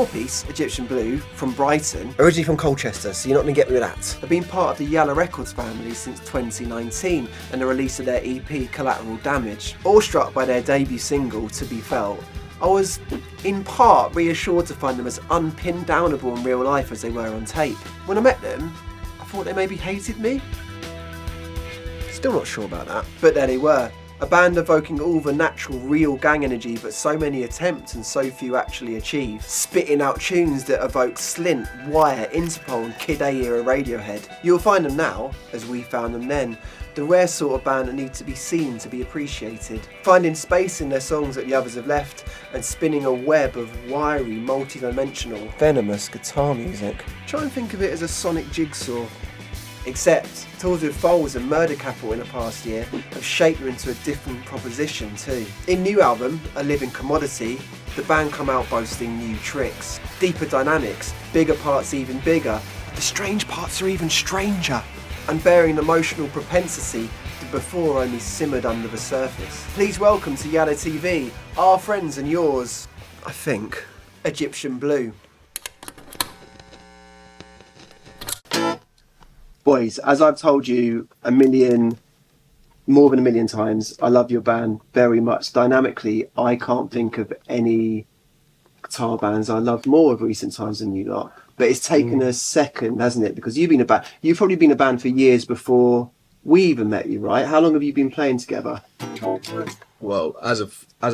four-piece, Egyptian Blue, from Brighton, originally from Colchester, so you're not going to get me with that, have been part of the Yala.records family since 2019 and the release of their EP Collateral Damage. Awestruck by their debut single, To Be Felt, I was in part reassured to find them as unpinned downable in real life as they were on tape. When I met them, I thought they maybe hated me. Still not sure about that, but there they were. A band evoking all the natural, real gang energy but so many attempts and so few actually achieve. Spitting out tunes that evoke Slint, Wire, Interpol and Kid A era Radiohead. You'll find them now, as we found them then, the rare sort of band that need to be seen to be appreciated. Finding space in their songs that the others have left and spinning a web of wiry, multi-dimensional, venomous guitar music. Try and think of it as a sonic jigsaw. Except, tours with Foals and Murder Capital in the past year have shaped them into a different proposition too. In new album, A Living Commodity, the band come out boasting new tricks, deeper dynamics, bigger parts even bigger, the strange parts are even stranger, and bearing an emotional propensity that before only simmered under the surface. Please welcome to Yala TV, our friends and yours, I think, Egyptian Blue. Boys, as I've told you more than a million times, I love your band very much. Dynamically, I can't think of any guitar bands I love more of recent times than you lot. But it's taken a second, hasn't it? Because you've probably been a band for years before we even met you, right? How long have you been playing together? Well, as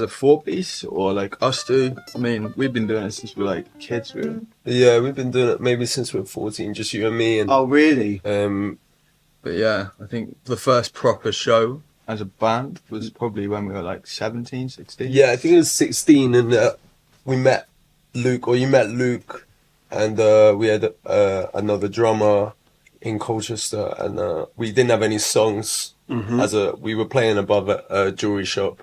a four-piece, or like us two, I mean, we've been doing it since we were like kids, really. Yeah, we've been doing it maybe since we were 14, just you and me. And oh, really? But yeah, I think the first proper show as a band was probably when we were like 17, 16. Yeah, I think it was 16, and we met Luke, or you met Luke, and we had another drummer in Colchester, and we didn't have any songs. We were playing above a jewelry shop.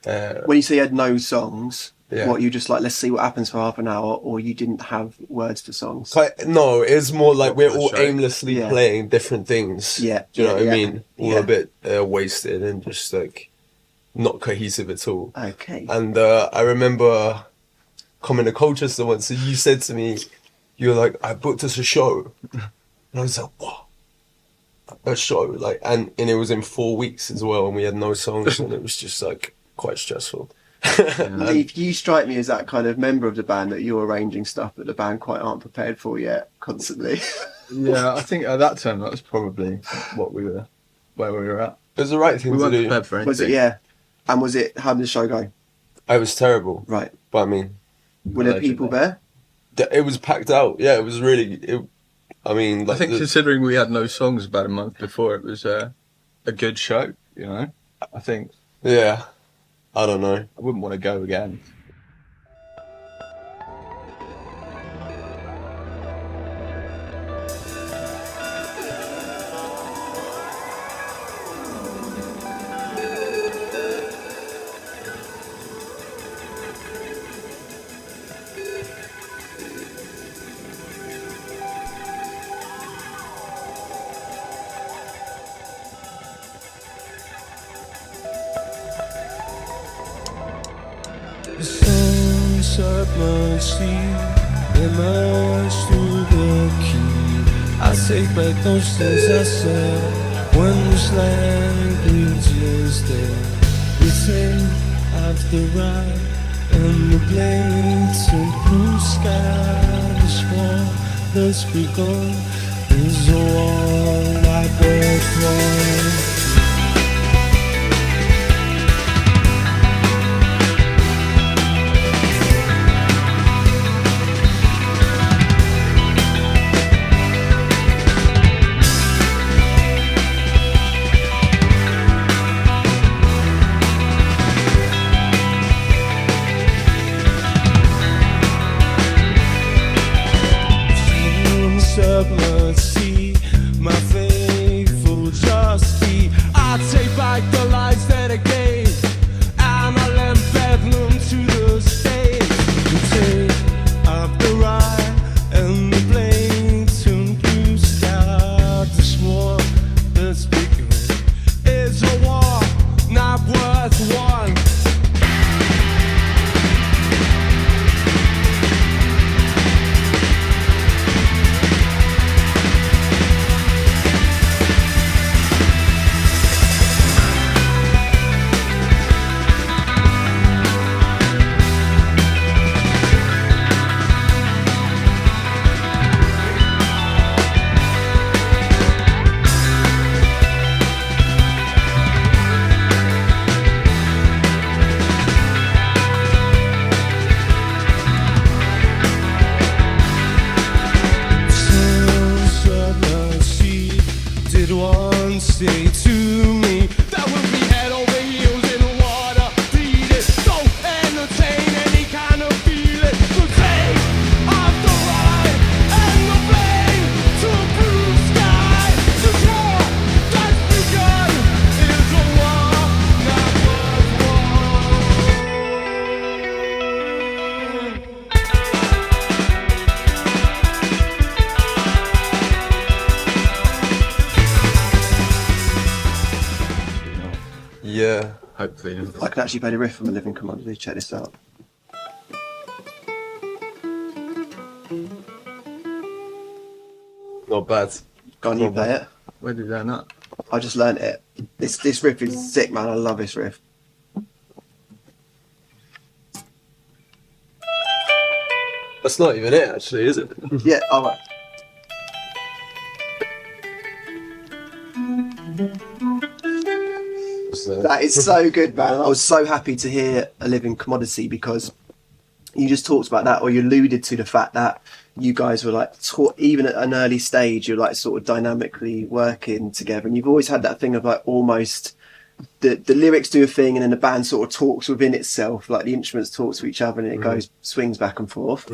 When you say you had no songs, yeah. What, you just like, let's see what happens for half an hour, or you didn't have words for songs? No, it's more like we're all aimlessly playing different things. Yeah. Do you know what I mean? All a bit wasted and just like not cohesive at all. Okay. And I remember coming to Colchester once, and you said to me, you were like, I booked us a show. And I was like, what? A show? Like, and it was in 4 weeks as well, and we had no songs, and it was just like quite stressful. Lee, you strike me as that kind of member of the band that you're arranging stuff that the band quite aren't prepared for yet, constantly. Yeah, I think at that time that was probably where we were at. It was the right thing we to weren't do. Prepared for anything. Was it? Yeah. And was it? How did the show go? It was terrible. Right. But I mean, were there people there? It was packed out. Yeah, it was really. I mean, I think considering we had no songs about a month before, it was a good show. You know, I think. Yeah. I don't know. I wouldn't want to go again. The sunset mercy emerged through the key. I take back those things I said when this language is there. We take after right and the blatant blue sky. This war that's begun is a war like a throne. Mercy, my faithful trustee. feeling. I can actually play the riff from A Living Commodity. Check this out. Not bad. Go on, you play it. Where did that not? I just learnt it. This riff is sick, man. I love this riff. That's not even it, actually, is it? Yeah, alright. That is so good, man. I was so happy to hear A Living Commodity because you just talked about that, or you alluded to the fact that you guys were like, even at an early stage, you're like sort of dynamically working together, and you've always had that thing of like almost the lyrics do a thing, and then the band sort of talks within itself, like the instruments talk to each other, and it goes swings back and forth.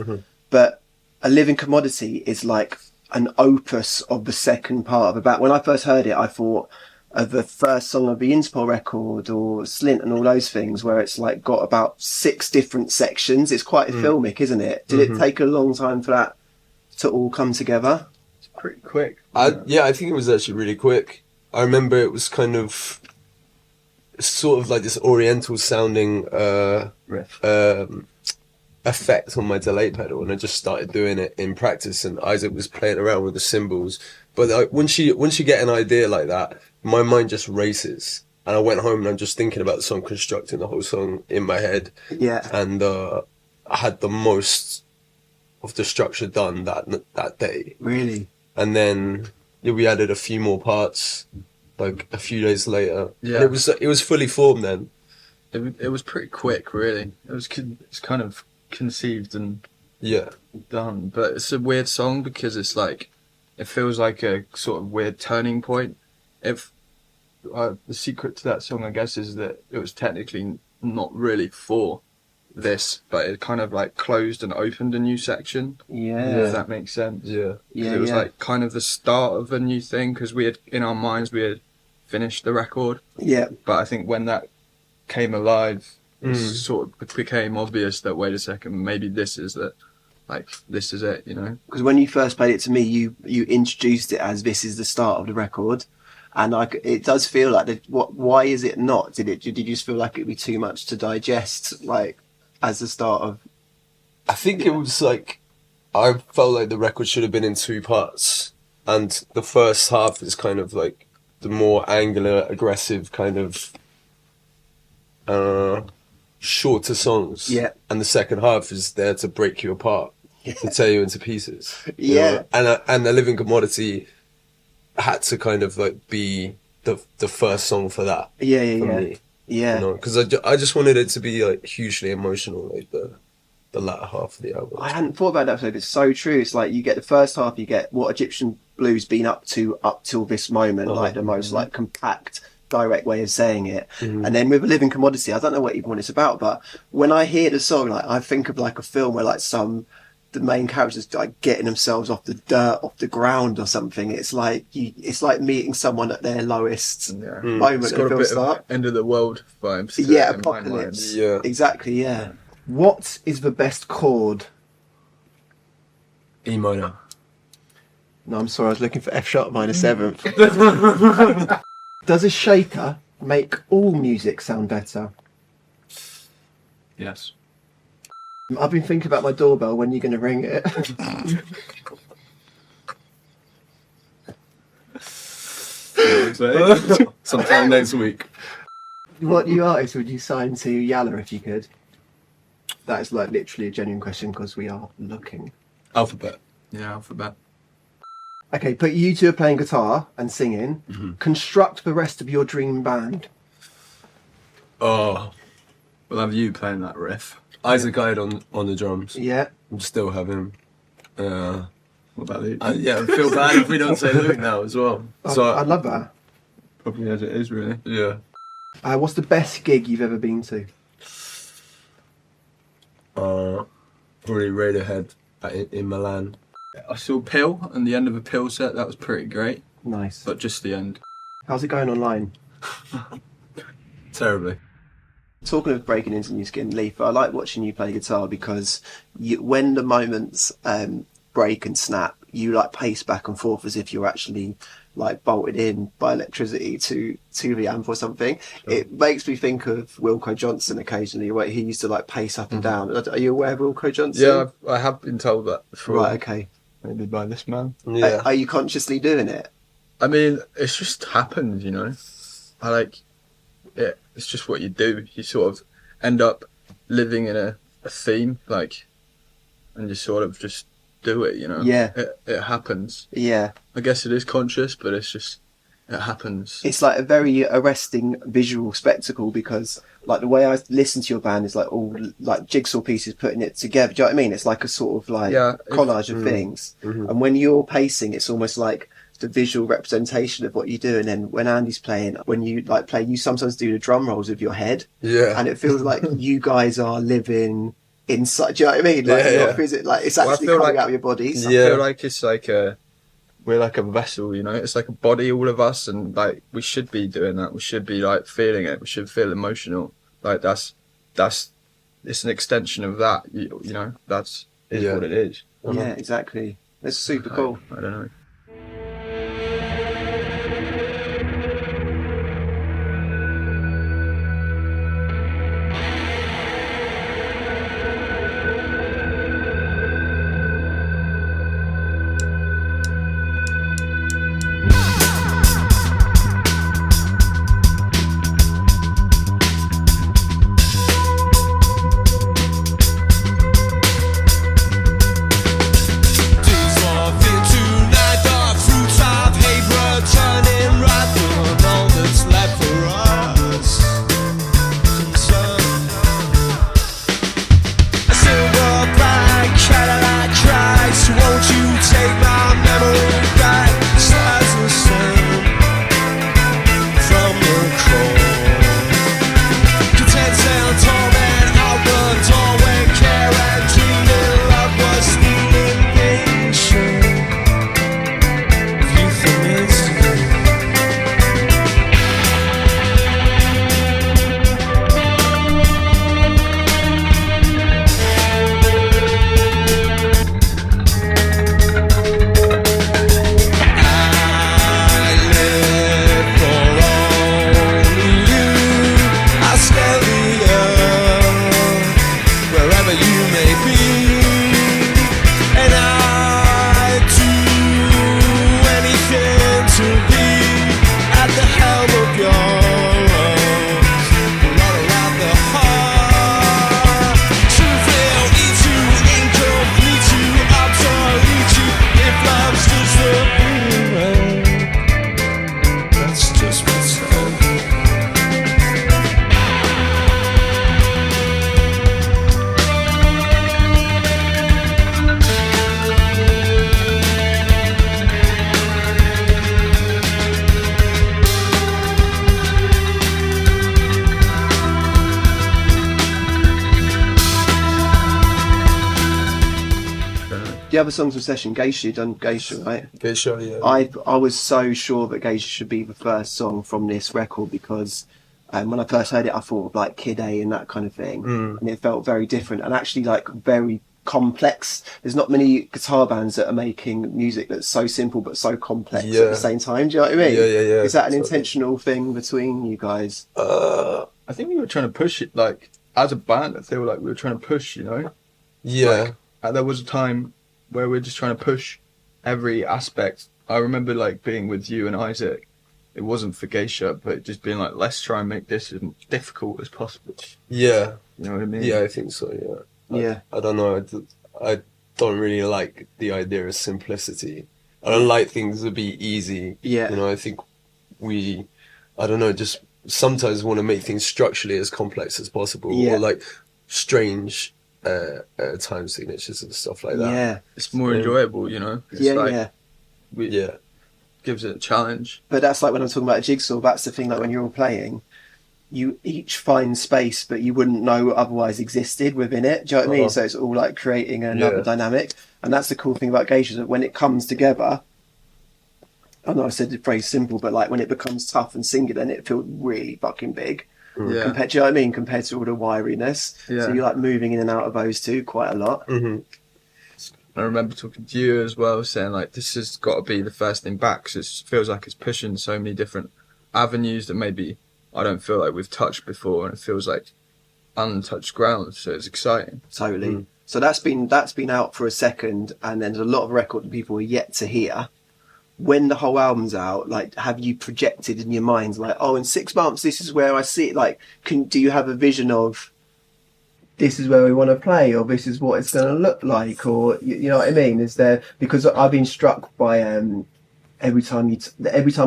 But A Living Commodity is like an opus of the second part of the band. When I first heard it, I thought of the first song of the Interpol record or Slint and all those things, where it's like got about 6 different sections. It's quite filmic, isn't it? Did it take a long time for that to all come together? It's pretty quick. I think it was actually really quick. I remember it was kind of sort of like this oriental sounding Riff. effect on my delay pedal, and I just started doing it in practice, and Isaac was playing around with the cymbals. But like, once you get an idea like that, my mind just races, and I went home and I'm just thinking about the song, constructing the whole song in my head. Yeah. And I had the most of the structure done that day. Really? And then we added a few more parts like a few days later. Yeah. And it was fully formed then. It was pretty quick, really. It's kind of conceived and done, but it's a weird song because it's like, it feels like a sort of weird turning point. If the secret to that song, I guess, is that it was technically not really for this, but it kind of like closed and opened a new section. Yeah. If that makes sense. Yeah. Yeah, It was yeah. like kind of the start of a new thing, because we had, in our minds, we had finished the record. Yeah. But I think when that came alive, it sort of became obvious that, wait a second, maybe this is it, you know? Because when you first played it to me, you introduced it as this is the start of the record, and like it does feel like why is it not? Did you just feel like it'd be too much to digest, like as the start of? I think it was like, I felt like the record should have been in 2 parts, and the first half is kind of like the more angular, aggressive kind of shorter songs. Yeah. And the second half is there to break you apart, to tear you into pieces. you Yeah. know? And A Living Commodity had to kind of like be the first song for that. For me, Yeah. you know, because I just wanted it to be like hugely emotional, like the latter half of the album. I hadn't thought about that, but it's so true. It's like you get the first half, you get what Egyptian Blue's been up till this moment, like the most like compact, direct way of saying it. And then with A Living Commodity, I don't know what it's about, but when I hear the song, like I think of like a film where like the main characters like getting themselves off the dirt, off the ground or something. It's like meeting someone at their lowest moment. It's got a film bit start. of end of the world vibes. Yeah, in my mind. apocalypse. Yeah. Exactly. Yeah. What is the best chord? E minor. No, I'm sorry. I was looking for F sharp minor 7th. Does a shaker make all music sound better? Yes. I've been thinking about my doorbell. When you're going to ring it? Sometime next week. What new artist would you sign to Yala if you could? That is like literally a genuine question because we are looking. Alphabet. Yeah, Alphabet. Okay, but you two are playing guitar and singing. Construct the rest of your dream band. Oh, We'll have you playing that riff. Isaac Guide on the drums. Yeah. Still have him. What about Luke? Yeah, I feel bad if we don't say Luke now as well. I love that. Probably as it is, really. Yeah. What's the best gig you've ever been to? Probably Radiohead in Milan. I saw Pill and the end of a Pill set. That was pretty great, Nice. but just the end. How's it going online? Terribly. Talking of breaking into new skin, Leaf, I like watching you play guitar because when the moments break and snap, you like pace back and forth as if you're actually like bolted in by electricity to the amp or something. It makes me think of Wilco Johnson occasionally, where he used to like pace up and down. Are you aware of Wilco Johnson? Yeah, I have been told that before. Right, okay. Maybe by this man. Yeah. Are you consciously doing it? I mean, it's just happened, you know. I like it. It's just what you do. You sort of end up living in a theme, like, and you sort of just do it, you know. Yeah. It happens. Yeah. I guess it is conscious, but it's just, it happens. It's like a very arresting visual spectacle, because like the way I listen to your band is like all like jigsaw pieces putting it together. Do you know what I mean? It's like a sort of like collage of things. And when you're pacing, it's almost like the visual representation of what you do. And then when Andy's playing, when you like play, you sometimes do the drum rolls with your head. Yeah. And it feels like you guys are living inside. Do you know what I mean? Like, Yeah. like it's actually coming out of your bodies. I feel like it's like we're like a vessel, you know. It's like a body, all of us, and like we should be doing that. We should be like feeling it. We should feel emotional. Like that's it's an extension of that. You know, that's what it is. Yeah, exactly. It's super cool. I don't know. The other songs of Session, Geisha, you've done Geisha, right? Geisha, yeah. I was so sure that Geisha should be the first song from this record, because when I first heard it, I thought of like Kid A and that kind of thing, and it felt very different and actually like very complex. There's not many guitar bands that are making music that's so simple but so complex at the same time. Do you know what I mean? Yeah. Is that an intentional thing between you guys? I think we were trying to push it, like, as a band. I feel like we were trying to push, you know? Yeah. Like, there was a time where we were just trying to push every aspect. I remember, like, being with you and Isaac. It wasn't for Geisha, but just being like, let's try and make this as difficult as possible. Yeah. You know what I mean? Yeah, I think so, yeah. I don't know. I don't really like the idea of simplicity. I don't like things to be easy. Yeah. You know, I think I don't know, just sometimes want to make things structurally as complex as possible. Yeah. Or like strange time signatures and stuff like that. Yeah. It's more enjoyable, you know? It's gives it a challenge. But that's like when I'm talking about a jigsaw, that's the thing, like when you're all playing, you each find space but you wouldn't know otherwise existed within it. Do you know what I mean? So it's all like creating another dynamic. And that's the cool thing about Geisha, that when it comes together, I know I said the phrase simple, but like when it becomes tough and singular, then it feels really fucking big. Yeah. Compared, do you know what I mean? Compared to all the wiriness. Yeah. So you're like moving in and out of those two quite a lot. Mm-hmm. I remember talking to you as well, saying like this has got to be the first thing back, because it feels like it's pushing so many different avenues that maybe I don't feel like we've touched before, and it feels like untouched ground. So it's exciting. Totally. So that's been out for a second, and then there's a lot of record that people are yet to hear. When the whole album's out, like, have you projected in your mind, like, oh, in 6 months this is where I see it? Like, do you have a vision of this is where we want to play, or this is what it's going to look like, or you know what I mean? Is there, because I've been struck by every time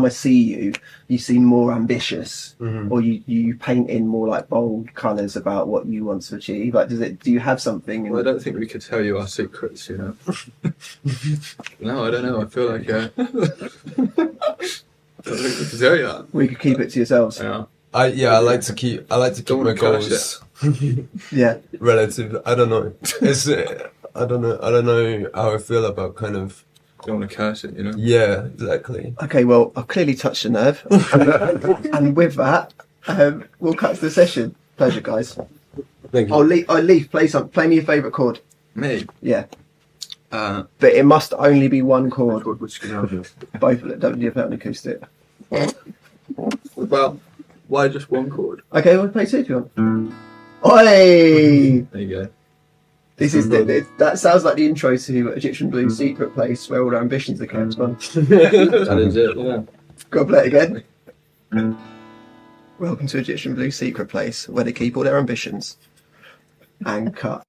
I see you, you seem more ambitious, or you paint in more like bold colours about what you want to achieve. Like, do you have something? Well, I don't think we could tell you our secrets, you know. No, I don't know. I feel like I don't think we can tell you that. We could keep it to yourselves. Yeah. I like to keep my goals Yeah. relative. I don't know. It's I don't know how I feel about kind of. Don't want to curse it, you know. Yeah, exactly. Okay, well, I've clearly touched a nerve, and with that, we'll cut to the session. Pleasure, guys. Thank you. I'll leave. Play me your favourite chord. Me. Yeah. But it must only be one chord. Which can I do? Both of it. Don't you have an acoustic? Well, why just one chord? Okay, we'll play two if you want. Oi! There you go. This is that sounds like the intro to Egyptian Blues Secret Place, where all our ambitions are kept. Man. That is it. Yeah. Go play it again. Welcome to Egyptian Blues Secret Place, where they keep all their ambitions. And cut.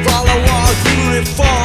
Follow our uniform.